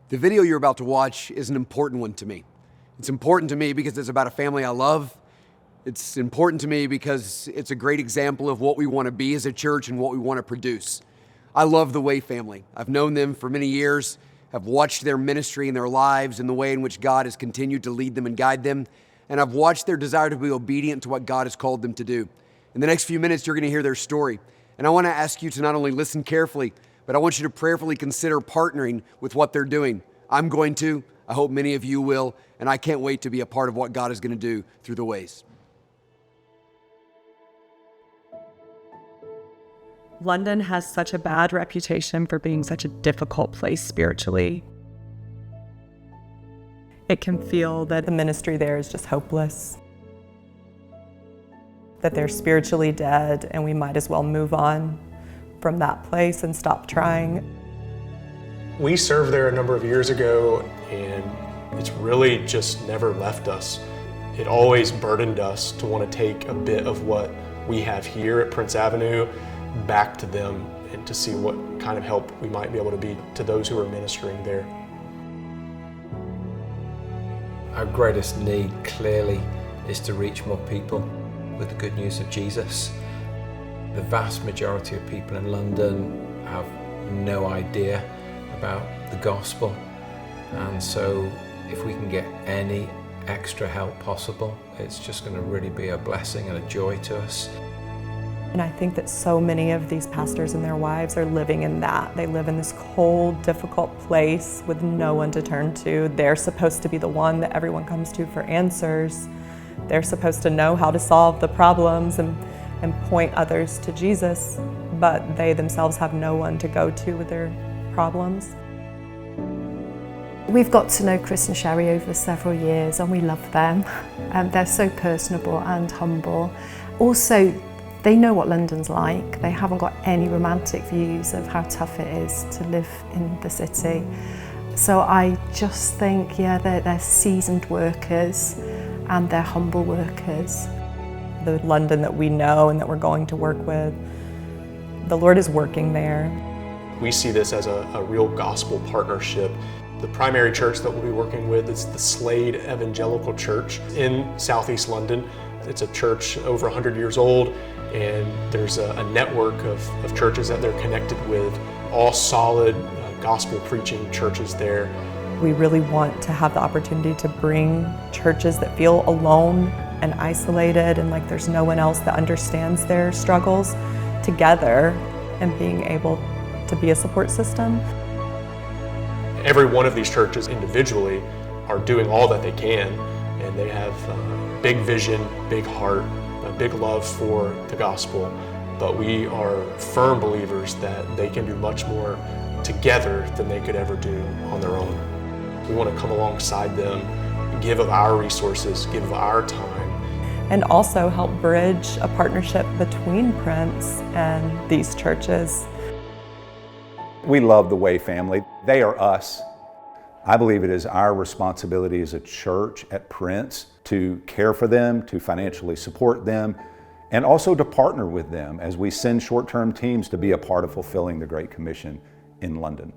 The video you're about to watch is an important one to me. It's important to me because it's about a family I love. It's important to me because it's a great example of what we want to be as a church and what we want to produce. I love the Waye family. I've known them for many years, have watched their ministry and their lives and the way in which God has continued to lead them and guide them, and I've watched their desire to be obedient to what God has called them to do. In the next few minutes, you're going to hear their story, and I want to ask you to not only listen carefully, but I want you to prayerfully consider partnering with what they're doing. I'm going to. I hope many of you will, and I can't wait to be a part of what God is going to do through the Wayes. London has such a bad reputation for being such a difficult place spiritually. It can feel that the ministry there is just hopeless, that they're spiritually dead, and we might as well move on from that place and stop trying. We served there a number of years ago, and it's really just never left us. It always burdened us to want to take a bit of what we have here at Prince Avenue back to them and to see what kind of help we might be able to be to those who are ministering there. Our greatest need clearly is to reach more people with the good news of Jesus. The vast majority of people in London have no idea about the gospel, and so if we can get any extra help possible, it's just going to really be a blessing and a joy to us. And I think that so many of these pastors and their wives are living in that. They live in this cold, difficult place with no one to turn to. They're supposed to be the one that everyone comes to for answers. They're supposed to know how to solve the problems and point others to Jesus, but they themselves have no one to go to with their problems. We've got to know Chris and Sherry over several years, and we love them. They're so personable and humble. Also, they know what London's like. They haven't got any romantic views of how tough it is to live in the city. So I just think, yeah, they're seasoned workers and they're humble workers. The London that we know and that we're going to work with, the Lord is working there. We see this as a real gospel partnership. The primary church that we'll be working with is the Slade Evangelical Church in Southeast London. It's a church over 100 years old, and there's a network of churches that they're connected with, all solid gospel preaching churches there. We really want to have the opportunity to bring churches that feel alone and isolated and like there's no one else that understands their struggles together and being able to be a support system. Every one of these churches individually are doing all that they can, and they have big vision, big heart, a big love for the gospel, but we are firm believers that they can do much more together than they could ever do on their own. We want to come alongside them, give of our resources, give of our time, and also help bridge a partnership between Prince and these churches. We love the Waye family. They are us. I believe it is our responsibility as a church at Prince to care for them, to financially support them, and also to partner with them as we send short-term teams to be a part of fulfilling the Great Commission in London.